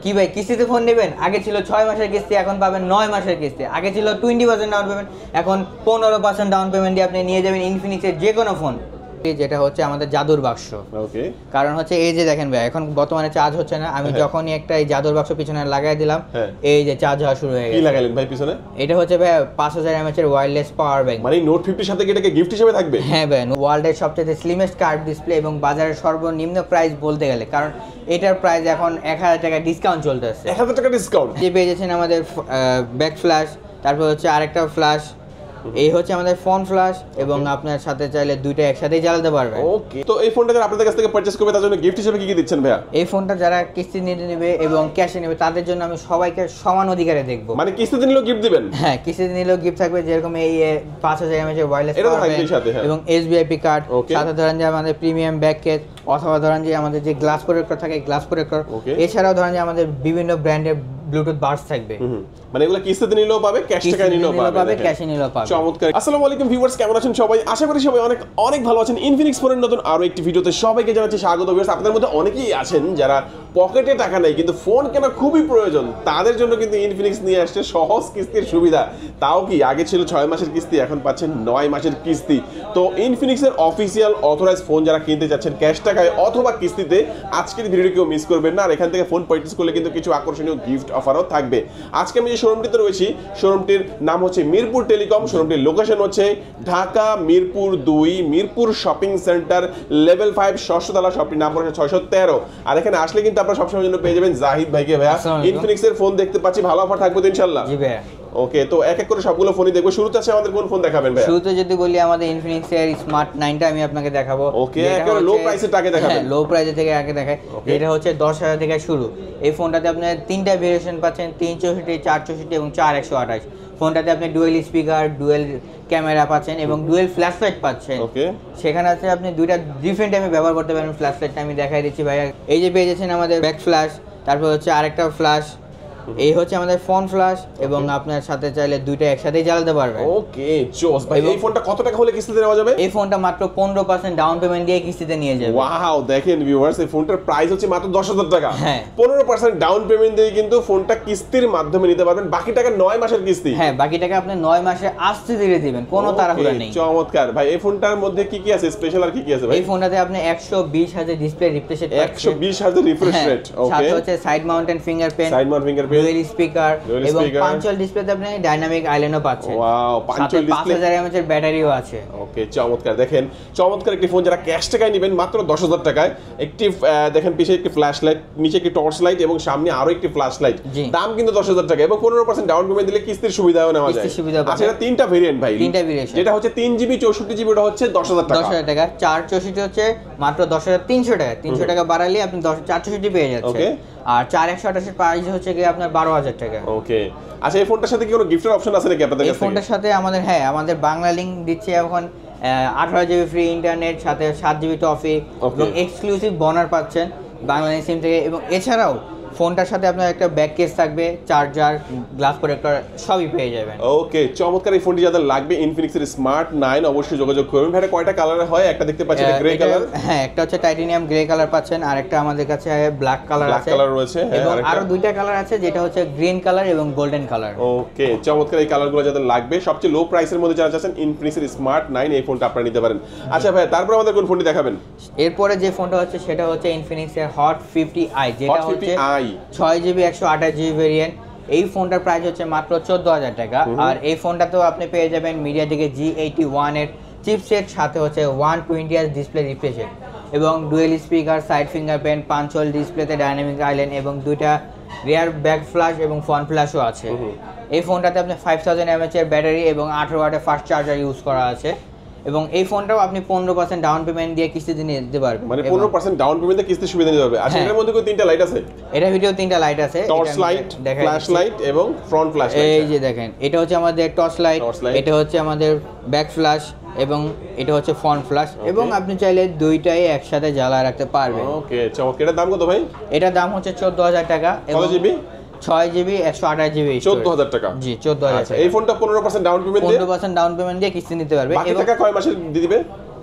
কি ভাই কিস্তিতে ফোন নেবেন? আগে ছিল 6 মাসের কিস্তি, এখন পাবেন 9 মাসের কিস্তি। আগে ছিল 20% ডাউন পেমেন্ট, এখন 15% ডাউন পেমেন্ট দিয়ে আপনি নিয়ে যাবেন ইনফিনিক্সের যে কোনো ফোন। যেটা হচ্ছে আমাদের জাদুর বাক্স। ওকে, কারণ হচ্ছে এই যে দেখেন ভাই, এখন বর্তমানে চার্জ হচ্ছে না, আমি যখনই একটা এই জাদুর বাক্স পিছনে লাগাই দিলাম, এই যে চার্জ হওয়া শুরু হয়ে গেছে। কি লাগালেন ভাই পিছনে? এটা হচ্ছে ভাই 5000 mAh এর ওয়্যারলেস পাওয়ার ব্যাংক। মানে নোট 50 এর সাথে কি এটাকে গিফট হিসেবে থাকবে? হ্যাঁ ভাই, ওয়ার্ল্ডের সবচেয়ে স্লিমেস্ট কার্ভ ডিসপ্লে এবং বাজারের সর্বনিম্ন প্রাইস বলতে গেলে, কারণ এটার প্রাইস এখন 1000 টাকা ডিসকাউন্ট চলতেছে। 1000 টাকা ডিসকাউন্ট যে পেয়ে যাচ্ছেন আমাদের ব্যাক ফ্ল্যাশ, তারপর হচ্ছে আরেকটা ফ্ল্যাশ, এই হচ্ছে আমাদের ফোন ফ্ল্যাশ, এবং আপনার সাথে চাইলে দুইটা একসাথেই জ্বালাতে পারবেন। ওকে, তো এই ফোনটা যারা আপনাদের কাছ থেকে পারচেজ করবে তার জন্য গিফট হিসেবে কি কি দিচ্ছেন ভাইয়া? এই ফোনটা যারা কিস্তি নিতে নেবে এবং ক্যাশে নেবে তাদের জন্য আমি সবাইকে সমান অধিকারে দেখবো। মানে কিস্তিতে নিলেও গিফট দিবেন? হ্যাঁ, কিস্তিতে নিলেও গিফট থাকবে, যেরকম এই 5000 mAh ওয়্যারলেস সাথে এবং এসবিআইপি কার্ড, সাথে ধরেন যে আমাদের প্রিমিয়াম ব্যাক কেস, অথবা ধরেন যে আমাদের যে গ্লাস প্রোটেক্টর থাকে গ্লাস প্রোটেক্টর, এছাড়াও ধরেন যে আমাদের বিভিন্ন ব্র্যান্ডের ব্লুটুথ বাডস থাকবে। মানে এগুলো কিস্তিতে নিলেও পাবে, ক্যাশ টাকায় নিলেও পাবে, ক্যাশে নিলেও পাবে। চমৎকার। আসসালামু আলাইকুম ভিউয়ার্স, কেমন আছেন সবাই? আশা করি সবাই অনেক অনেক ভালো আছেন। ইনফিনিক্স ফোনের নতুন আরো একটি ভিডিওতে সবাইকে জানাচ্ছি স্বাগত। ভিউয়ার্স, আপনাদের মধ্যে অনেকেই আছেন যারা পকেটে টাকা নেই কিন্তু ফোন কেনা খুবই প্রয়োজন, তাদের জন্য কিন্তু ইনফিনিক্স নিয়ে আসছে সহজ কিস্তির সুবিধা। তাও কি, আগে ছিল 6 মাসের কিস্তি, এখন পাচ্ছেন 9 মাসের কিস্তি। তো ইনফিনিক্সের অফিসিয়াল অথরাইজ ফোন যারা কিনতে যাচ্ছেন ক্যাশ টাকায় অথবা কিস্তিতে, আজকের ভিডিওটি কেউ মিস করবেন না। আর এখান থেকে ফোন পারচেজ করলে কিন্তু কিছু আকর্ষণীয় গিফট অফারও থাকবে। আজকে আমি যে শোরুমটিতে রয়েছি, শোরুমটির নাম হচ্ছে মিরপুর টেলিকম। শোরুমটির লোকেশন হচ্ছে Dhaka Mirpur 2 Mirpur shopping centre level 5 ষষ্ঠ তলা, শপটির নাম হচ্ছে 613। আর এখানে আসলে কিন্তু আপনারা সবসময় জন্য পেয়ে যাবেন জাহিদ ভাইকে। ভাইয়া, ইনফিনিক্স এর ফোন দেখতে পাচ্ছি, ভালো অফার থাকবে তো ইনশাআল্লাহ? জি ভাইয়া। ওকে, তো এক এক করে সবগুলো ফোনই দেখবো। শুরুতে আছে আমাদের কোন ফোন দেখাবেন ভাই? শুরুতে যদি বলি আমাদের ইনফিনিক্স এর স্মার্ট 9টা আমি আপনাকে দেখাবো। ওকে, একেবারে লো প্রাইসের টাকে দেখাবেন। লো প্রাইস থেকে আগে দেখাই। এটা হচ্ছে 10000 থেকে শুরু। এই ফোনটাতে আপনি তিনটা ভেরিয়েশন পাচ্ছেন, 364, 464 এবং 4128। ফোনটাতে আপনি ডুয়েল স্পিকার, ডুয়েল ক্যামেরা পাচ্ছেন এবং ডুয়েল ফ্ল্যাশ লাইট পাচ্ছেন। ওকে, সেখানে আছে আপনি দুইটা ডিফারেন্ট টাইমে ব্যবহার করতে পারেন। ফ্ল্যাশ লাইটটা আমি দেখাই দিচ্ছি ভাইয়া। এই যে পেয়ে যাচ্ছেন আমাদের ব্যাক ফ্ল্যাশ, তারপর হচ্ছে আরেকটা ফ্ল্যাশ, এই হচ্ছে আমাদের ফোন ফ্ল্যাশ, এবং আপনার সাথে চাইলে দুইটা একসাথেই জ্বালাতে পারবেন। ওকে, জোস ভাই। এই ফোনটা কত টাকা হলে কিস্তিতে নেওয়া যাবে? এই ফোনটা মাত্র 15% ডাউন পেমেন্ট দিয়ে কিস্তিতে নিয়ে যাবে। ওয়াও, দেখেন ভিউয়ার্স, এই ফোনটার প্রাইস হচ্ছে মাত্র 10000 টাকা। হ্যাঁ, 15% ডাউন পেমেন্ট দিয়ে কিন্তু ফোনটা কিস্তির মাধ্যমে নিতে পারবেন। বাকি টাকা 9 মাসের কিস্তি। হ্যাঁ, বাকি টাকা আপনি 9 মাসে আস্তে ধীরে দিবেন, কোনো তাড়াহুড়া নেই। চমৎকার ভাই। এই ফোনটার মধ্যে কি কি আছে স্পেশাল, আর কি কি আছে ভাই? এই ফোনটাতে আপনি 120Hz display refresh rate, 120Hz refresh rate. Okay, সাথে হচ্ছে side mounted fingerprint, dual speaker এবং পাঞ্চুয়াল ডিসপ্লেতে আপনি ডাইনামিক আইল্যান্ডও পাচ্ছেন। ওয়াও, পাঞ্চুয়াল ডিসপ্লে, 5000 mAh এর ব্যাটারিও আছে। ওকে, চমৎকার। দেখেন, চমৎকার একটি ফোন যারা ক্যাশ টাকায় নেবেন মাত্র 10000 টাকায়। একটি দেখেন পিছে একটি ফ্ল্যাশ লাইট, নিচে একটি টর্চ লাইট এবং সামনে আরো একটি ফ্ল্যাশ লাইট। দাম কিন্তু 10000 টাকা এবং 15% ডাউন পেমেন্ট দিলে কিস্তির সুবিধাও নেওয়া যায়। আচ্ছা, এটা তিনটা ভেরিয়েন্ট ভাই? তিনটা ভেরিয়েন্ট। যেটা হচ্ছে 3GB 64GB ওটা হচ্ছে 10000 টাকা। 10000 টাকা। 464 হচ্ছে মাত্র 10300 টাকা। 300 টাকা বাড়ালে আপনি 464 পেয়ে যাচ্ছেন। ওকে, আর 4128 এর প্রাইস হচ্ছে কি আপনার 12000 টাকা। ওকে, আচ্ছা, এই ফোনটার সাথে কি কোনো গিফটের অপশন আছে নাকি আপনাদের কাছে? এই ফোনটার সাথে আমাদের, হ্যাঁ, আমাদের বাংলা লিংক দিচ্ছে এখন 18GB ফ্রি ইন্টারনেট, সাথে 7GB টফি এবং এক্সক্লুসিভ বোনার পাচ্ছেন বাংলাদেশ সিম থেকে। এবং এছাড়াও ফোনটার সাথে আপনার একটা ব্যাক কেস থাকবে, চার্জার, গ্লাস প্রোটেক্টর সবই পেয়ে যাবেন। ওকে, চমৎকার। এই ফোনটি যাদের লাগবে ইনফিনিক্সের স্মার্ট 9 অবশ্যই যোগাযোগ করবেন। ভাই, কয়টা কালারে হয়? একটা দেখতে পাচ্ছি গ্রে কালার। হ্যাঁ, একটা হচ্ছে টাইটানিয়াম গ্রে কালার পাচ্ছেন, আর একটা আমাদের কাছে ব্ল্যাক কালার আছে, কালার রয়েছে, এবং আরো দুইটা কালার আছে, যেটা হচ্ছে গ্রিন কালার এবং গোল্ডেন কালার। ওকে, চমৎকার। এই কালারগুলো যাদের লাগবে, সবচেয়ে লো প্রাইসের মধ্যে যারা চাচ্ছেন ইনফিনিক্সের স্মার্ট 9 এই ফোনটা আপনারা নিতে পারেন। আচ্ছা ভাই, তারপর আমাদের কোন ফোনটি দেখাবেন? এরপরে যে ফোনটা হচ্ছে সেটা হচ্ছে ইনফিনিক্সের হট 50i, যেটা হচ্ছে 6GB 128GB ভেরিয়েন্ট। এই ফোনটার প্রাইস হচ্ছে মাত্র 14000 টাকা। আর এই ফোনটাতেও আপনি পেয়ে যাবেন মিডিয়াটেকের G81 এর চিপসেট, সাথে হচ্ছে 120Hz ডিসপ্লে রিফ্রেশ রেট এবং dual speaker, side fingerprint, punctual ডিসপ্লেতে ডাইনামিক আইল্যান্ড এবং দুইটা রিয়ার ব্যাক ফ্ল্যাশ এবং ফ্রন্ট ফ্ল্যাশও আছে। এই ফোনটাতে আপনি 5000 mAh এর ব্যাটারি এবং 18 ওয়াটের ফাস্ট চার্জার ইউজ করা আছে। এবং এই ফোনটাও আপনি 15% ডাউন পেমেন্ট দিয়ে কিস্তিতে নিয়ে দিতে পারবেন। মানে 15% ডাউন পেমেন্টে কিস্তির সুবিধা নিতে পারবে। আচ্ছা, এর মধ্যে কোন তিনটা লাইট আছে? এটা ভিডিও তিনটা লাইট আছে, টর্চ লাইট, ফ্ল্যাশ লাইট এবং ফ্রন্ট ফ্ল্যাশ লাইট। এই যে দেখেন, এটা হচ্ছে আমাদের টর্চ লাইট, এটা হচ্ছে আমাদের ব্যাক ফ্ল্যাশ এবং এটা হচ্ছে ফ্রন্ট ফ্ল্যাশ, এবং আপনি চাইলে দুইটাই একসাথে জ্বালায় রাখতে পারবেন। ওকে, চমৎকার। এটার দাম কত ভাই? এটার দাম হচ্ছে 14000 টাকা। কত জিবি? 6GB 128GB। 14000 টাকা। জি, 14000 টাকা। এই ফোনটা 15% ডাউন পেমেন্ট দিয়ে 15% ডাউন পেমেন্ট দিয়ে কিস্তি নিতে পারবে। বাকি টাকা কয় মাসে দিয়ে দিবে?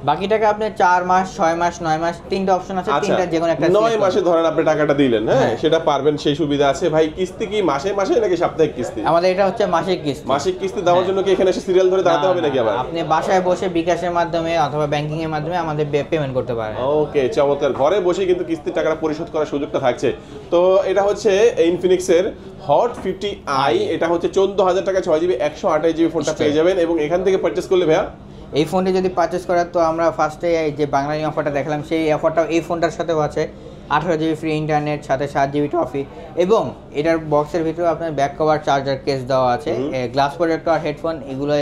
বাকি টাকা আপনি 4 মাস 6 মাস 9 মাস তিনটা অপশন আছে, তিনটা যে কোনো একটা 9 মাসে ধরেন আপনি টাকাটা দিলেন, হ্যাঁ সেটা পারবেন, সেই সুবিধা আছে। ভাই কিস্তি কি মাসে মাসে নাকি সাপ্তাহিক কিস্তি? আমাদের এটা হচ্ছে মাসিক কিস্তি। মাসিক কিস্তি দেওয়ার জন্য কি এখানে এসে সিরিয়াল ধরে দাঁড়াতে হবে নাকি আবার? আপনি বাসায় বসে বিকাশের মাধ্যমে অথবা ব্যাংকিং এর মাধ্যমে আমাদের পেমেন্ট করতে পারেন। ওকে, চমৎকার। ঘরে বসে কিন্তু কিস্তির টাকাটা পরিশোধ করার সুযোগটা থাকছে। তো এটা হচ্ছে ইনফিনিক্সের হট 50i, এটা হচ্ছে 14,000 টাকা 6GB 128GB ফোনটা পেয়ে যাবেন। এবং এখান থেকে পারচেজ করলে ভাইয়া এই ফোনটি যদি পারচেজ করার, তো আমরা ফার্স্টে যে বাংলানি অফারটা দেখালাম সেই অফারটাও এই ফোনটার সাথেও আছে। 18GB ফ্রি ইন্টারনেট, সাথে 7GB টফি, এবং এটার বক্সের ভিতরে আপনার ব্যাক কভার, চার্জার কেস দেওয়া আছে, গ্লাস প্রোটেক্টর, হেডফোন, এগুলো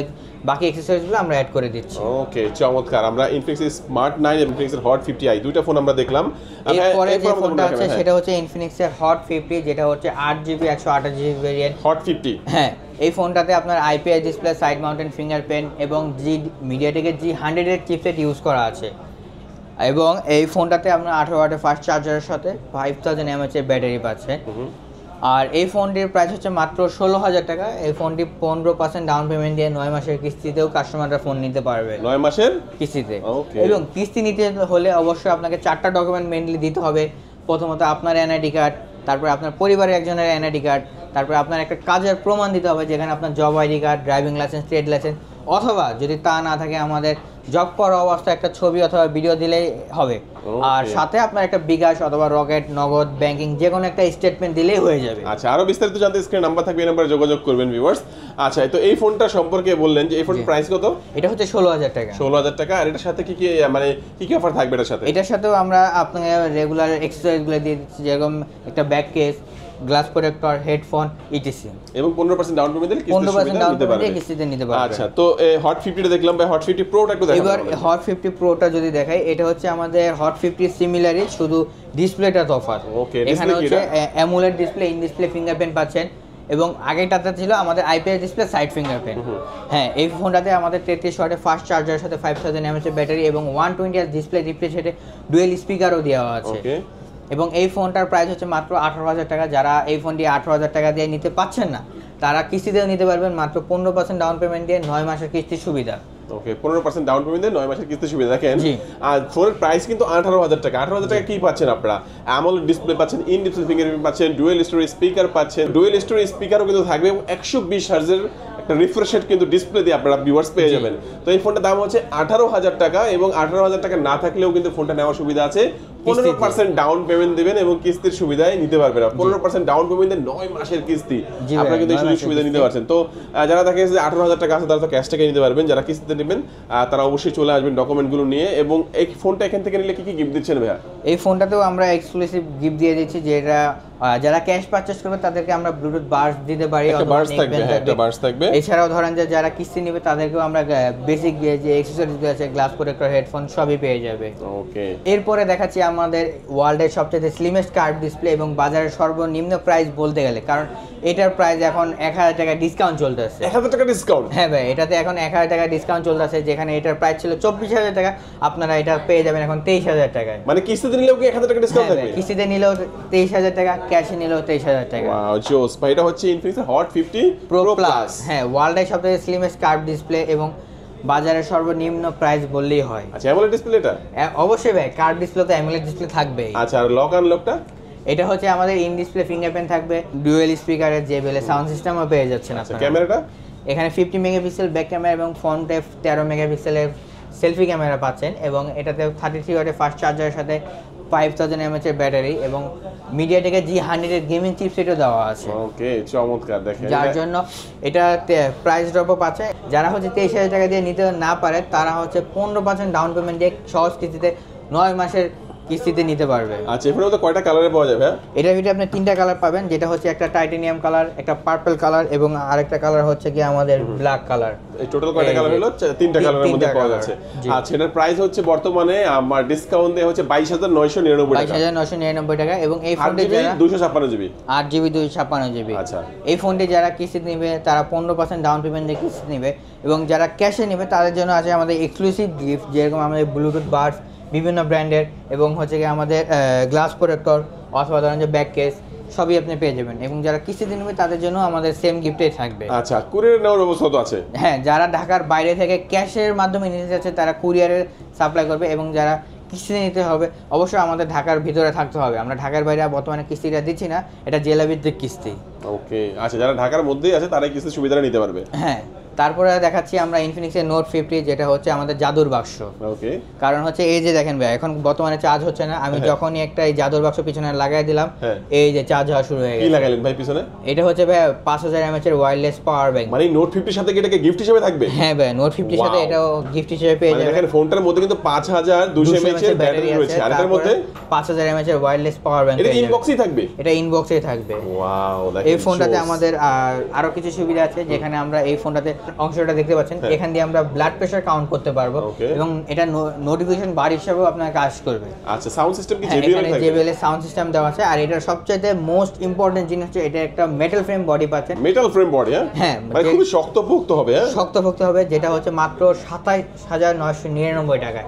বাকি অ্যাক্সেসরিজগুলো আমরা অ্যাড করে দিচ্ছি। ওকে, চমৎকার। আমরা ইনফিনিক্স স্মার্ট 9 এবং ইনফিনিক্সের হট 50i দুইটা ফোন আমরা দেখলাম। এরপরে যে ফোনটা আছে সেটা হচ্ছে ইনফিনিক্সের হট 50, যেটা হচ্ছে 8GB 128GB ভেরিয়েন্ট। হট 50, হ্যাঁ, এই ফোনটাতে আপনার IPS display, side mounted fingerprint এবং মিডিয়াটেকের G100 এর চিপসেট ইউজ করা আছে। এবং এই ফোনটাতে আপনার 18 ওয়াটের ফাস্ট চার্জারের সাথে 5000 mAh এর ব্যাটারি পাচ্ছেন। আর এই ফোনটির প্রাইস হচ্ছে মাত্র 16,000 টাকা। এই ফোনটি 15% ডাউন পেমেন্ট দিয়ে 9 মাসের কিস্তিতেও কাস্টমাররা ফোন নিতে পারবে। 9 মাসের কিস্তিতে। এবং কিস্তি নিতে হলে অবশ্যই আপনাকে 4টা ডকুমেন্ট মেইনলি দিতে হবে। প্রথমত আপনার NID কার্ড, তারপরে আপনার পরিবারের একজনের NID কার্ড, তারপরে আপনার একটা কাজের প্রমাণ দিতে হবে, যেখানে আপনার job ID card, driving licence, trade licence, অথবা যদি তা না থাকে আমাদের জব করা অবস্থায় একটা ছবি অথবা ভিডিও দিলেই হবে। আর সাথে আপনার একটা বিকাশ অথবা রকেট, নগদ, ব্যাংকিং যে কোনো একটা স্টেটমেন্ট দিলেই হয়ে যাবে। আচ্ছা, আরো বিস্তারিত জানতে স্ক্রিনে নাম্বার থাকবে, এই নাম্বারে যোগাযোগ করবেন ভিউয়ার্স। আচ্ছা, তো এই ফোনটা সম্পর্কে বললেন যে এই ফোনের প্রাইস কত? এটা হচ্ছে 16,000 টাকা। 16,000 টাকা। আর এটার সাথে কি কি মানে কি অফার থাকবে এটার সাথে? এটার সাথেও আমরা আপনাকে রেগুলার এক্সেসরিজগুলো দিয়ে দিচ্ছি, যেরকম একটা back case, glass protector, headphone, etc. এবং 15% ডাউন পেমেন্ট দিলে 15% ডাউন পেমেন্ট দিয়ে কিস্তিতে নিতে পারবেন। আচ্ছা, তো হট 50টা দেখলাম ভাই, হট 50 প্রোটা একটু দেখান। এবার হট 50 প্রোটা যদি দেখাই, এটা হচ্ছে আমাদের হট 50 সিমিলারই, শুধু ডিসপ্লেটা তফাৎ। ওকে, এখানে হচ্ছে AMOLED display, in display fingerprint পাচ্ছেন, এবং আগেরটাতে ছিল আমাদের IPS ডিসপ্লে, সাইড ফিঙ্গারপ্রিন্ট। হ্যাঁ, এই ফোনটাতে আমাদের 33 ওয়াটের ফাস্ট চার্জারের সাথে 5000 mAh এর ব্যাটারি এবং 120 Hz ডিসপ্লে রিফ্রেশ রেটে ডুয়েল স্পিকারও দেওয়া আছে। এবং এই ফোনটার প্রাইস হচ্ছে মাত্র 18,000 টাকা। যারা এই ফোনটি 18,000 টাকা দিয়ে নিতে পাচ্ছেন না, তারা কিস্তিতেও নিতে পারবেন মাত্র 15% ডাউন পেমেন্ট দিয়ে 9 মাসের কিস্তির সুবিধা। ওকে, 15% ডাউন পেমেন্ট দিয়ে 9 মাসের কিস্তির সুবিধা। দেখেন, আর ফোনের প্রাইস কিন্তু 18,000 টাকা। 18,000 টাকা কি পাচ্ছেন আপনারা? অ্যামোলেড ডিসপ্লে পাচ্ছেন, ইন ডিসপ্লে ফিঙ্গারপ্রিন্ট পাচ্ছেন, ডুয়েল স্টোরেজ স্পিকার পাচ্ছেন, ডুয়েল স্টোরেজ স্পিকারও কিন্তু থাকবে, এবং 120 হার্জের একটা রিফ্রেশ রেট কিন্তু ডিসপ্লে দিয়ে আপনারা ভিউয়ার্স পেয়ে যাবেন। তো এই ফোনটার দাম হচ্ছে 18,000 টাকা, এবং 18,000 টাকা না থাকলেও কিন্তু ফোনটা নেওয়ার সুবিধা আছে। 15% ডাউন পেমেন্ট দিবেন এবং কিস্তির সুবিধায় নিতে পারবেন। 15% ডাউন পেমেন্টে 9 মাসের কিস্তি আপনারা কিন্তু এই সুবিধা নিতে পারছেন। তো যারা দেখে যে 18,000 টাকা আছে, তারা তো ক্যাশ টাকা নিতে পারবেন। যারা কিস্তিতে নেবেন তারা অবশ্যই চলে আসবেন ডকুমেন্টগুলো নিয়ে। এবং এই ফোনটা এখান থেকে নিলে কি কি গিফট দিচ্ছেন ভাইয়া? এই ফোনটাতেও আমরা এক্সক্লুসিভ গিফট দিয়ে দিচ্ছি, যেটা যারা ক্যাশ পারচেজ করবে তাদেরকে আমরা ব্লুটুথ বাডস দিতে পারি। একটা বাডস থাকবে। এছাড়াও ধরেন যে যারা কিস্তি নেবে তাদেরকেও আমরা বেসিক যে অ্যাকসেসরিজ আছে, গ্লাস প্রোটেক্টর, হেডফোন সবই পেয়ে যাবে। ওকে, এরপরে দেখাচ্ছি আমাদের ওয়ার্ল্ডের সবচেয়ে স্লিমেস্ট কার্ভ ডিসপ্লে এবং বাজারের সর্বনিম্ন প্রাইস বলতে গেলে, কারণ এটার প্রাইস এখন 1000 টাকা ডিসকাউন্ট চলতেছে। 1000 টাকা ডিসকাউন্ট? হ্যাঁ ভাই, এটাতে এখন 1000 টাকা ডিসকাউন্ট চলতেছে, যেখানে এটার প্রাইস ছিল 24,000 টাকা, আপনারা এটা পেয়ে যাবেন এখন 23,000 টাকায়। মানে কিস্তিতে নিলেও কি 1000 টাকা ডিসকাউন্ট থাকবে? কিস্তিতে নিলেও 23,000 টাকা, ক্যাশে নিলেও 23,000 টাকা। ওয়াও, জোস ভাই। এটা হচ্ছে ইনফিনিক্স হট 50 প্রো প্লাস। হ্যাঁ, ওয়ার্ল্ডের সবচেয়ে স্লিমেস্ট কার্ভ ডিসপ্লে এবং বাজারের সর্বনিম্ন প্রাইস বললেই হয়। আচ্ছা, অ্যামোলেড ডিসপ্লে এটা? অবশ্যই ভাই, কার্ভ ডিসপ্লে তো অ্যামোলেড ডিসপ্লে থাকবেই। আচ্ছা, আর লক আনলকটা? এটা হচ্ছে আমাদের ইন ডিসপ্লে ফিঙ্গারপ্রিন্ট থাকবে, ডুয়েল স্পিকারের JBL সাউন্ড সিস্টেমও পেয়ে যাচ্ছেন আপনারা। ক্যামেরাটা? এখানে 50 মেগাপিক্সেল ব্যাক ক্যামেরা এবং ফ্রন্টে 13 মেগাপিক্সেলের সেলফি ক্যামেরা পাচ্ছেন, এবং এটাতে 33 ওয়াটের ফাস্ট চার্জারের সাথে 5000 mAh এর ব্যাটারি এবং মিডিয়াটেকের G100 এর গেমিং চিপসেটও দেওয়া আছে। ওকে, চমৎকার। দেখেন, যার জন্য এটা প্রাইস ড্রপও পাচ্ছে। যারা হচ্ছে 23,000 টাকা দিয়ে নিতে না পারে, তারা হচ্ছে 15% ডাউন পেমেন্ট দিয়ে সহজ কিস্তিতে 9 মাসের কিস্তিতে নিতে পারবে। আচ্ছা, এর মধ্যে কয়টা কালারে পাওয়া যাবে? এটার ভিতরে আপনি 3টা কালার পাবেন, যেটা হচ্ছে একটা টাইটানিয়াম কালার, একটা পার্পল কালার এবং আরেকটা কালার হচ্ছে কি আমাদের ব্ল্যাক কালার। এই টোটাল কয়টা কালার হলো? 3টা কালারের মধ্যে পাওয়া যাচ্ছে। আচ্ছা, এটার প্রাইস হচ্ছে বর্তমানে আমার ডিসকাউন্ট দিয়ে হচ্ছে 22,999 টাকা। 22,999 টাকা। এবং এই ফোনটি যারা 256GB 8GB 256GB। আচ্ছা, এই ফোনটি যারা কিস্তিতে নেবে তারা 15% ডাউন পেমেন্ট দিয়ে কিস্তি নেবে, এবং যারা ক্যাশে নেবে তাদের জন্য আছে আমাদের এক্সক্লুসিভ গিফট, যেরকম আমাদের ব্লুটুথ বাডস বিভিন্ন ব্র্যান্ডের, এবং হচ্ছে কি আমাদের গ্লাস প্রোটেক্টর, অথবা ধরেন যে ব্যাক কেস, সবই আপনি পেয়ে যাবেন, এবং যারা কিস্তিতে নেবে তাদের জন্য আমাদের সেম গিফটই থাকবে। আচ্ছা, কুরিয়ার নেওয়ার ব্যবস্থা তো আছে? হ্যাঁ, যারা ঢাকার বাইরে থেকে ক্যাশের মাধ্যমে নিতে চাচ্ছে তারা কুরিয়ারের সাপ্লাই করবে, এবং যারা কিস্তিতে নিতে হবে অবশ্যই আমাদের ঢাকার ভিতরে থাকতে হবে। আমরা ঢাকার বাইরে বর্তমানে কিস্তিটা দিচ্ছি না, এটা জেলাভিত্তিক কিস্তি। ওকে, আচ্ছা, যারা ঢাকার মধ্যেই আছে তারাই কিস্তির সুবিধাটা নিতে পারবে। হ্যাঁ, তারপরে দেখাচ্ছি আমরা ইনফিনিক্সের নোট 50, যেটা হচ্ছে আমাদের জাদুর বাক্স। ওকে, কারণ হচ্ছে এই যে দেখেন ভাই, এখন বর্তমানে চার্জ হচ্ছে না, আমি যখনই একটা এই জাদুর বাক্স পিছনে লাগাই দিলাম, এই যে চার্জ হওয়া শুরু হয়ে গেছে। কি লাগাইলেন ভাই পিছনে? এটা হচ্ছে ভাই 5000 mAh এর ওয়্যারলেস পাওয়ার ব্যাংক। মানে নোট 50 সাথে কি এটাকে গিফট হিসেবে থাকবে? হ্যাঁ ভাই, নোট 50 সাথে এটাও গিফট হিসেবে পেয়ে যাবেন। দেখেন ফোনটার মধ্যে কিন্তু 5200 mAh এর ব্যাটারি রয়েছে, আর এর মধ্যে 5000 mAh এর ওয়্যারলেস পাওয়ার ব্যাংক। এটা ইনবক্সই থাকবে? এটা ইনবক্সেই থাকবে। ওয়াও, এই ফোনটাতে আমাদের আরো কিছু সুবিধা আছে, যেখানে আমরা এই ফোনটাতে অংশটা দেখতে পাচ্ছেন, এখান দিয়ে আমরা ব্লাড প্রেসার কাউন্ট করতে পারবো, এবং এটা নোটিফিকেশন বার হিসেবেও আপনার কাজ করবে। আচ্ছা, সাউন্ড সিস্টেম কি JBL এর থাকবে? JBL এর সাউন্ড সিস্টেম দেওয়া আছে, আর এটার সবচেয়ে মোস্ট ইম্পর্টেন্ট জিনিস হচ্ছে এটা একটা মেটাল ফ্রেম বডি পাচ্ছেন। Metal frame body? হ্যাঁ, মানে খুব শক্তপোক্ত হবে। হ্যাঁ, শক্তপোক্ত হবে, যেটা হচ্ছে মাত্র 27999 টাকায়।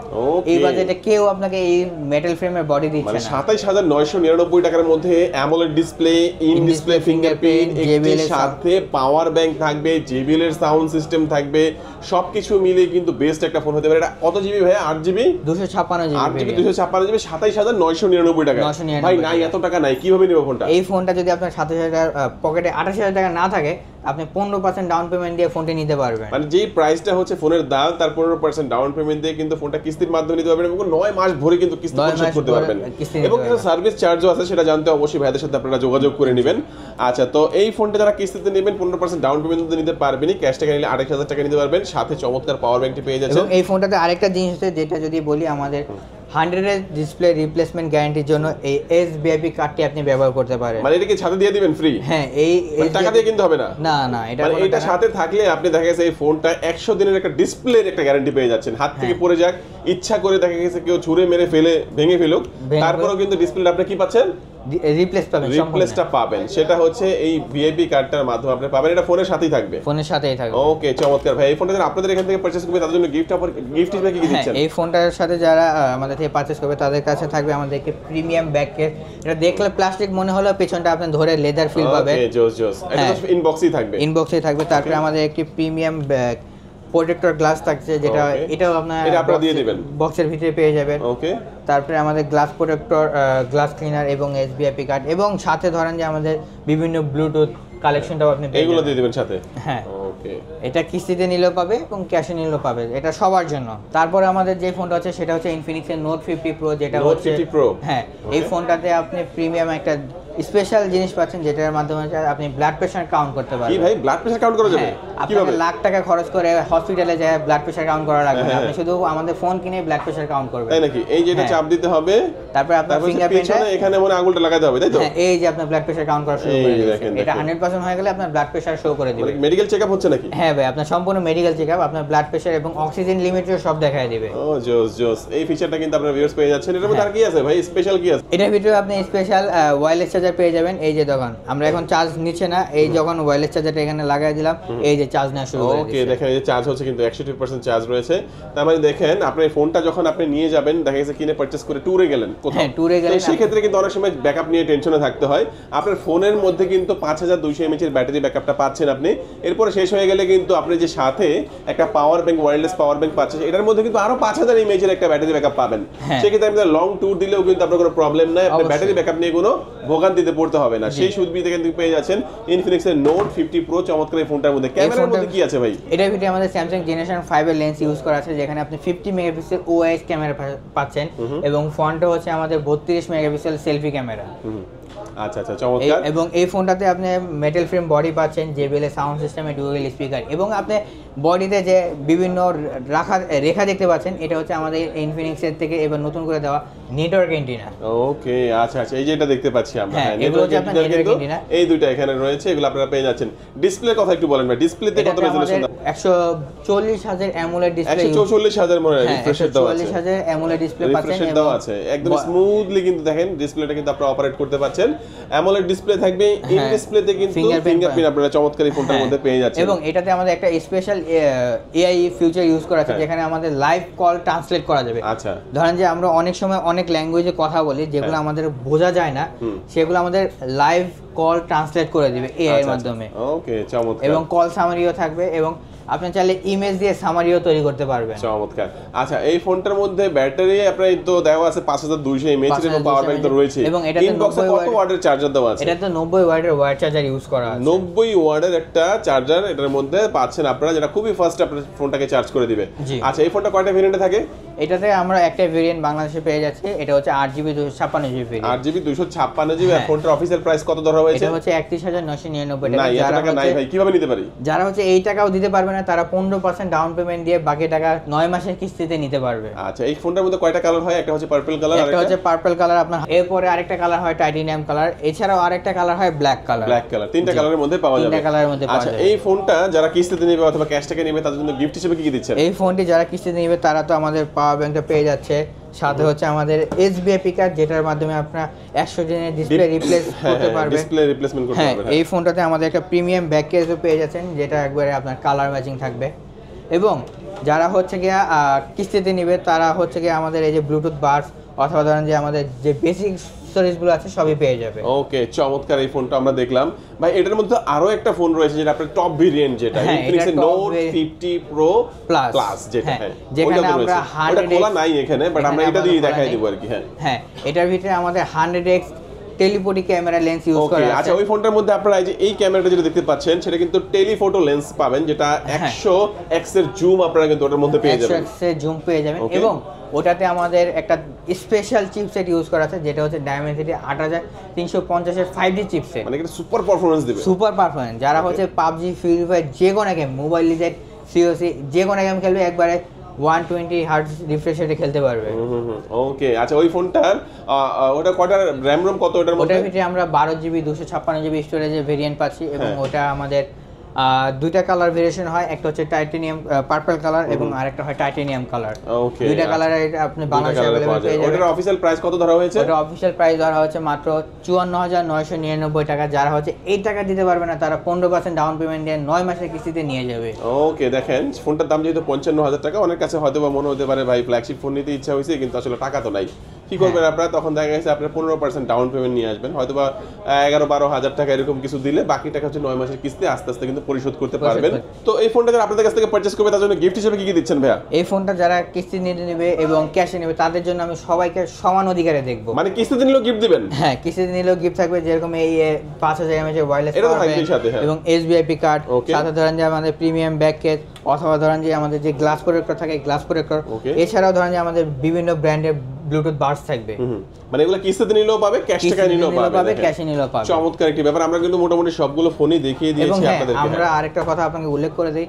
এই বাজেটে কেউ আপনাকে এই মেটাল ফ্রেমের বডি দিচ্ছে না। 27999 টাকার মধ্যে AMOLED display, in display fingerprint, JBL এর সাথে পাওয়ার ব্যাংক থাকবে, JBL এর সাউন্ড সিস্টেম থাকবে, সবকিছু মিলে কিন্তু বেস্ট একটা ফোন হতে পারে। এটা কত জিবি ভাই? 8 জিবি 256 জিবি 8 জিবি 256 জিবি 27999 টাকা। ভাই নাই, এত টাকা নাই, কিভাবে নেব ফোনটা? এই ফোনটা যদি আপনার 27000 টাকা পকেটে 28000 টাকা না থাকে, আপনি 15% ডাউন পেমেন্ট দিয়ে ফোনটি নিতে পারবেন। মানে যেই প্রাইসটা হচ্ছে ফোনের দাম, তার 15% ডাউন পেমেন্ট দিয়ে কিন্তু ফোনটা কিস্তির মাধ্যমে নিতে পারবেন, এবং 9 মাস ভরে কিন্তু কিস্তি পরিশোধ করতে পারবেন। এবং কিছু সার্ভিস চার্জও আছে, সেটা জানতে অবশ্যই ভাইদের সাথে আপনারা যোগাযোগ করে নেবেন। আচ্ছা, তো এই ফোনটা যারা কিস্তিতে নেবেন 15% ডাউন পেমেন্ট দিয়ে নিতে পারবেন, ক্যাশ টাকা নিলে 28000 টাকা নিতে পারবেন, সাথে চমৎকার পাওয়ার ব্যাংকটি পেয়ে যাচ্ছেন। এবং এই ফোনটাতে আরেকটা জিনিস আছে, যেটা যদি বলি, আমাদের 100 এর ডিসপ্লে রিপ্লেসমেন্ট গ্যারান্টির জন্য এই SBIP কার্ডটি আপনি ব্যবহার করতে পারেন। মানে এটা কি সাথে দিয়ে দিবেন ফ্রি? হ্যাঁ, এই টাকা দিয়ে কিনতে হবে না? না না, এটা মানে এটা সাথে থাকলে আপনি দেখা গেছে এই ফোনটা 100 দিনের একটা ডিসপ্লের একটা গ্যারান্টি পেয়ে যাচ্ছেন। হাত থেকে পড়ে যাক, ইচ্ছা করে দেখা গেছে কেউ ছুঁড়ে মেরে ফেলে ভেঙে ফেলুক, তারপরেও কিন্তু ডিসপ্লেটা আপনি কি পাচ্ছেন? রিপ্লেস পাবেন, রিপ্লেসটা পাবেন। সেটা হচ্ছে এই ভিআইপি কার্ডটার মাধ্যমে আপনি পাবেন। এটা ফোনের সাথেই থাকবে? ফোনের সাথেই থাকবে। ওকে, চমৎকার ভাই। এই ফোনটা যারা আপনাদের এখান থেকে পারচেজ করবে তাদের জন্য গিফট হিসেবে কি দিচ্ছেন? এই ফোনটার সাথে যারা আমাদের থেকে পারচেজ করবে তাদের কাছে থাকবে আমাদের একটা প্রিমিয়াম ব্যাক কেস। এটা দেখলে প্লাস্টিক মনে হলো, পেছনটা আপনি ধরে লেদার ফিল পাবেন। ওকে, জোস জোস। এটা তো ইনবক্সই থাকবে? ইনবক্সেই থাকবে। তারপরে আমাদের একটি প্রিমিয়াম ব্যাক প্রোটেক্টর গ্লাস থাকছে, যেটা এটাও আপনারা দিয়ে দিবেন, বক্সের ভিতরে পেয়ে যাবেন। ওকে। তারপরে আমাদের গ্লাস প্রোটেক্টর, গ্লাস ক্লিনার এবং SBIP কার্ড, এবং সাথে ধরেন যে আমাদের বিভিন্ন ব্লুটুথ কালেকশনটাও আপনি পেয়ে যাবেন। এগুলো দিয়ে দিবেন সাথে? হ্যাঁ, ওকে। এটা কিস্তিতে নিলেও পাবে এবং ক্যাশে নিলেও পাবে, এটা সবার জন্য। তারপরে আমাদের যে ফোনটা হচ্ছে সেটা হচ্ছে ইনফিনিক্সের নোট 50 প্রো, যেটা হচ্ছে হ্যাঁ, এই ফোনটাতে আপনি প্রিমিয়াম একটা স্পেশাল জিনিস পাচ্ছেন, যেটার মাধ্যমে আপনি ব্লাড প্রেসার কাউন্ট করতে পারবেন। কি ভাই, ব্লাড প্রেসার কাউন্ট করা যাবে? কিভাবে? লাখ টাকা খরচ করে হসপিটালে যায় ব্লাড প্রেসার কাউন্ট করা লাগবে না, আপনি শুধু আমাদের ফোন কিনে ব্লাড প্রেসার কাউন্ট করবেন। তাই নাকি? এই যেটা চাপ দিতে হবে, তারপর আপনার ফিঙ্গারপ্রিন্টে এখানে মনে আঙুলটা লাগাতে হবে, তাই তো? হ্যাঁ, এই যে আপনার ব্লাড প্রেসার কাউন্ট করা শুরু করে দিয়েছে। এটা 100% হয়ে গেলে আপনার ব্লাড প্রেসার শো করে দিবে। মেডিকেল চেকআপ হচ্ছে নাকি? হ্যাঁ ভাই, আপনার সম্পূর্ণ মেডিকেল চেকআপ, আপনার ব্লাড প্রেসার এবং অক্সিজেন লিমিটও সব দেখায় দিবে। ও জোস জোস। এই ফিচারটা কিন্তু আপনারা ভিউয়ার্স পেয়ে যাচ্ছেন। এর মধ্যে আর কি আছে ভাই, স্পেশাল কি আছে? এটার ভিতরে আপনি স্পেশাল ওয়্যারলেস চার্জার পেয়ে যাবেন। এই যে দেখুন, আমরা এখন চার্জ নিচ্ছে না, এই যখন ওয়্যারলেস চার্জারটা এখানে লাগাই দিলাম, এই যে চার্জ নেওয়া শুরু হয়ে গেছে। ওকে, দেখেন এই যে চার্জ হচ্ছে, কিন্তু 61% চার্জ রয়েছে। তার মানে দেখেন আপনার ফোনটা যখন আপনি নিয়ে যাবেন, দেখা গেছে কিনে পারচেজ করে ট্যুরে গেলেন কোথাও, হ্যাঁ ট্যুরে গেলেন, সেই ক্ষেত্রে কিন্তু অনেক সময় ব্যাকআপ নিয়ে টেনশনে থাকতে হয়। আপনার ফোনের মধ্যে কিন্তু 5200 mAh এর ব্যাটারি ব্যাকআপটা পাচ্ছেন আপনি। এরপরে শেষ হয়ে গেলে কিন্তু আপনি যে সাথে একটা power bank, wireless power bank পাচ্ছেন, এটার মধ্যে কিন্তু আরো 5000 mAh এর একটা ব্যাটারি ব্যাকআপ পাবেন। সেক্ষেত্রে আপনি লং ট্যুর দিলেও কিন্তু আপনার কোনো প্রবলেম নাই, আপনি ব্যাটারি ব্যাকআপ নিয়ে কোনো ভোগান্তিতে পড়তে হবে না। সেই সুবিধা কিন্তু পেয়ে যাচ্ছেন ইনফিনিক্সের নোট 50 প্রো চমৎকার এই ফোনটার মধ্যে। ক্যামেরার মধ্যে কি আছে ভাই? এটার ভিতরে আমাদের স্যামসাং জেনারেশন 5 এর লেন্স ইউজ করা আছে, যেখানে আপনি 50 মেগাপিক্সেল OIS ক্যামেরা পাচ্ছেন, এবং ফ্রন্টে হচ্ছে আমাদের 32 মেগাপিক্সেল সেলফি ক্যামেরা। আচ্ছা আচ্ছা, চমৎকার। এবং এই ফোনটাতে আপনি মেটাল ফ্রেম বডি পাচ্ছেন, JBL এর সাউন্ড সিস্টেমে ডুয়াল স্পিকার, এবং আপনি বডিতে যে বিভিন্ন রেখা দেখতে পাচ্ছেন, এটা হচ্ছে আমাদের ইনফিনিক্সের থেকে এবার নতুন করে দেওয়া নেটওয়ার্ক এন্টিনা। ওকে, আচ্ছা আচ্ছা, এই যে এটা দেখতে পাচ্ছি আমরা, হ্যাঁ, এগুলো হচ্ছে আপনার নেটওয়ার্ক এন্টিনা। এই দুইটা এখানে রয়েছে, এগুলো আপনারা পেয়ে যাচ্ছেন। ডিসপ্লের কথা একটু বলেন ভাই, ডিসপ্লেতে কত রেজোলিউশন? 140000 অ্যামোলেড ডিসপ্লে, 144000 মনে হয় রিফ্রেশ দেওয়া আছে, 144000 অ্যামোলেড ডিসপ্লে পাচ্ছেন, রিফ্রেশ দেওয়া আছে একদম স্মুথলি। কিন্তু দেখেন ডিসপ্লেটা কিন্তু আপনারা অপারেট করতে পারছেন। অ্যামোলেড ডিসপ্লে থাকবে, ইন ডিসপ্লেতে কিন্তু ফিঙ্গারপ্রিন্ট আপনারা চমৎকার এই ফোনটার মধ্যে পেয়ে যাচ্ছেন। এবং এটাতে আমাদের একটা স্পেশাল AI ফিউচার ইউজ করা আছে, যেখানে আমাদের লাইভ কল ট্রান্সলেট করা যাবে। আচ্ছা, ধরেন যে আমরা অনেক সময় অনেক অনেক ল্যাঙ্গুয়েজে কথা বলি যেগুলো আমাদের বোঝা যায় না, সেগুলো আমাদের লাইভ কল ট্রান্সলেট করে দিবে এআই এর মাধ্যমে। ওকে, চমৎকার। এবং কল সামারিও থাকবে, এবং আপনি চাইলে ইমেজ দিয়ে সামারিও তৈরি করতে পারবেন। চমৎকার। আচ্ছা, এই ফোনটার মধ্যে ব্যাটারি আপনার তো দেওয়া আছে 5200 mAh এবং পাওয়ার ব্যাংক তো রয়েছে, এবং এটাতে ইনবক্সে কত ওয়াটের চার্জার দেওয়া আছে? এটাতে 90 ওয়াটের ওয়্যার চার্জার ইউজ করা আছে। 90 ওয়াটের একটা চার্জার এটার মধ্যে পাচ্ছেন আপনারা, যেটা খুবই ফাস্ট আপনার ফোনটাকে চার্জ করে দিবে। আচ্ছা, এই ফোনটা কয়টা ভেরিয়েন্টে থাকে? এটাতে আমরা একটা ভেরিয়েন্ট বাংলাদেশে পেয়ে যাচ্ছি, এটা হচ্ছে 8GB 256GB variant. 8GB 256GB। আর ফোনটার অফিশিয়াল প্রাইস কত ধরা হয়েছে? এটা হচ্ছে 31999 টাকা। না, এত টাকা নাই ভাই, কিভাবে নিতে পারি? যারা হচ্ছে এই টাকাও দিতে পারবে না, তারা 15% ডাউন পেমেন্ট দিয়ে বাকি টাকা 9 মাসের কিস্তিতে নিতে পারবে। আচ্ছা, এই ফোনটার মধ্যে কয়টা কালার হয়? একটা হচ্ছে পার্পল কালার, একটা হচ্ছে পার্পল কালার আপনার, এরপরে আরেকটা কালার হয় টাইটেনিয়াম কালার, এছাড়াও আরেকটা কালার হয় ব্ল্যাক কালার। ব্ল্যাক কালার, তিনটা কালারের মধ্যে পাওয়া যাবে। তিনটা কালারের মধ্যে পাওয়া যাবে। আচ্ছা, এই ফোনটা যারা কিস্তিতে নেবে অথবা ক্যাশ টাকা নেবে তাদের জন্য গিফট হিসেবে কি দিচ্ছেন? এই ফোনটি যারা কিস্তিতে নেবে তারা তো আমাদের পাওয়ার ব্যাংকটা পেয়ে যাচ্ছে, সাথে হচ্ছে আমাদের এসবিআই কার্ড, যেটার মাধ্যমে আপনারা 100 দিনের ডিসপ্লে রিপ্লেস করতে পারবেন। ডিসপ্লে রিপ্লেসমেন্ট করতে পারবেন। এই ফোনটাতে আমাদের একটা প্রিমিয়াম ব্যাক কেসও পেয়ে যাচ্ছেন, যেটা একবারে আপনার কালার ম্যাচিং থাকবে। এবং যারা হচ্ছে গিয়া কিস্তিতে নেবে তারা হচ্ছে গিয়ে আমাদের এই যে ব্লুটুথ বাডস অথবা ধরেন যে আমাদের যে বেসিক স্টোরেজগুলো আছে সবই পেয়ে যাবে। ওকে, চমৎকার। এই ফোনটা আমরা দেখলাম ভাই। এটার মধ্যে আরো একটা ফোন রয়েছে যেটা আপনার টপ ভেরিয়েন্ট, যেটা Infinix Note 50 Pro Plus, যেটা যেখানে আমরা 100 খোলা নাই এখানে, বাট আমরা এটা দিয়ে দেখাই দেব আর কি। হ্যাঁ, এটার ভিতরে আমাদের 100x telephoto camera lens use করা আছে। আচ্ছা, ওই ফোনটার মধ্যে আপনারা এই ক্যামেরাটা যেটা দেখতে পাচ্ছেন সেটা কিন্তু টেলিফোটো লেন্স পাবেন, যেটা 100x এর জুম আপনারা কিন্তু ওটার মধ্যে পেয়ে যাবেন। 100x এর জুম পেয়ে যাবেন, এবং ওটাতে আমাদের একটা স্পেশাল চিপসেট ইউজ করা আছে, যেটা হচ্ছে Dimensity 8350 এর 5G চিপসেট। মানে এটা সুপার পারফরম্যান্স দিবে। Super performance. যারা হচ্ছে PUBG, ফ্রি ফায়ার, যে কোনো গেম, মোবাইল লিজেন্ড, সিওসি, যে কোনো গেম খেলবে একবারে 120 হার্টজ রিফ্রেশ রেটে খেলতে পারবে। ওকে, আচ্ছা, ওই ফোনটার ওটা কয়টা র‍্যাম রম কত ওটার মধ্যে? ওটার ভিতরে আমরা 12GB 256GB স্টোরেজের ভেরিয়েন্ট পাচ্ছি, এবং ওটা আমাদের দুইটা কালার ভেরিয়েশন হয়, একটা হচ্ছে টাইটেনিয়াম পার্পল কালার এবং আরেকটা হয় টাইটেনিয়াম কালার। ওকে, দুইটা কালারে আপনি বাংলাদেশে अवेलेबल পেয়ে যাবেন। ওটার অফিশিয়াল প্রাইস কত ধরা হয়েছে? ওটার অফিশিয়াল প্রাইস ধরা হচ্ছে মাত্র 54999 টাকা। যারা হচ্ছে এই টাকা দিতে পারবে না তারা 15% ডাউন পেমেন্ট দিয়ে 9 মাসের কিস্তিতে নিয়ে যাবে। ওকে, দেখেন ফোনটার দাম যেহেতু 55000 টাকা, অনেক কাছে হয়তো বা মনে হতে পারে ভাই ফ্ল্যাগশিপ ফোন নিতে ইচ্ছা হয়েছে কিন্তু আসলে টাকা তো নাই, কি করবেন আপনারা? তখন দেখা গেছে আপনার 15% ডাউন পেমেন্ট নিয়ে আসবেন, হয়তো বা 11-12 হাজার টাকা এরকম কিছু দিলে বাকি টাকা হচ্ছে 9 মাসের কিস্তি আস্তে আস্তে কিন্তু পরিশোধ করতে পারবেন। তো এই ফোনটা যারা আপনাদের কাছ থেকে পারচেজ করবে তার জন্য গিফট হিসেবে কি কি দিচ্ছেন ভাইয়া? এই ফোনটা যারা কিস্তি নিতে নেবে এবং ক্যাশে নেবে তাদের জন্য আমি সবাইকে সমান অধিকারে দেখব। মানে কিস্তিতে নিলেও গিফট দিবেন? হ্যাঁ, কিস্তিতে নিলেও গিফট থাকবে, যেরকম এই 5000 mAh ওয়্যারলেস এবং এসবিআই কার্ড, সাথে ধরেন যে আমাদের প্রিমিয়াম ব্যাক কেস, অথবা ধরেন যে আমাদের যে গ্লাস প্রোটেক্টর থাকে গ্লাস প্রোটেক্টর, এছাড়াও ধরেন যে আমাদের বিভিন্ন ব্র্যান্ডের ব্লুটুথ বাডস থাকবে। মানে এগুলো কিস্তিতে নিলেও পাবে, ক্যাশ টাকা নিলেও পাবে, ক্যাশে নিলেও পাবে। চমৎকার একটি ব্যাপার। আমরা কিন্তু মোটামুটি সবগুলো ফোনই দেখিয়ে দিয়েছি আপনাদেরকে। আমরা আরেকটা কথা আপনাকে উল্লেখ করে দিই,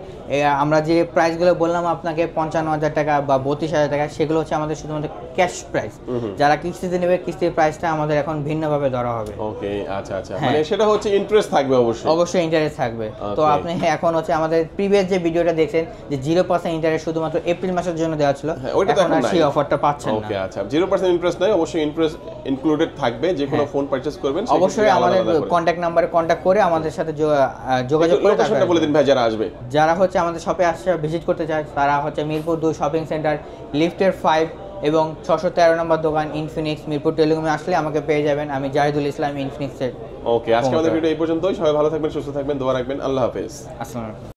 আমরা যে প্রাইসগুলো বললাম আপনাকে 55000 টাকা বা 32000 টাকা, সেগুলো হচ্ছে আমাদের শুধুমাত্র ক্যাশ প্রাইস। যারা কিস্তিতে নেবে কিস্তির প্রাইসটা আমাদের এখন ভিন্নভাবে ধরা হবে। ওকে, আচ্ছা আচ্ছা, মানে সেটা হচ্ছে ইন্টারেস্ট থাকবে, অবশ্যই ইন্টারেস্ট থাকবে। তো আপনি এখন হচ্ছে আমাদের প্রিভিয়াস যে ভিডিওটা দেখছেন যে 0% ইন্টারেস্ট শুধুমাত্র এপ্রিল মাসের জন্য দেওয়া ছিল, এখন আর সেই অফারটা পাচ্ছেন না। ওকে, আচ্ছা, 0% ইন্টারেস্ট নাই, অবশ্যই ইন্টারেস্ট ইনক্লুডেড থাকবে। যে কোনো ফোন পারচেজ করবেন অবশ্যই আমাদের কন্টাক্ট নম্বরে কন্টাক্ট করে আমাদের সাথে যোগাযোগ করে লোকেশনটা বলে দিন ভাই যারা আসবে। যারা হচ্ছে আমাদের শপে আসছে ভিজিট করতে চায় তারা হচ্ছে মিরপুর 2 শপিং সেন্টার লিফটের 5 এবং 613 নম্বর দোকান ইনফিনিক্স মিরপুর টেলিকমে আসলে আমাকে পেয়ে যাবেন। আমি জাহিদুল ইসলাম, ইনফিনিক্সের। ওকে, আজকে আমাদের ভিডিও এই পর্যন্তই। সবাই ভালো থাকবেন, সুস্থ থাকবেন, দোয়া রাখবেন। আল্লাহ হাফেজ। আসসালামু আলাইকুম।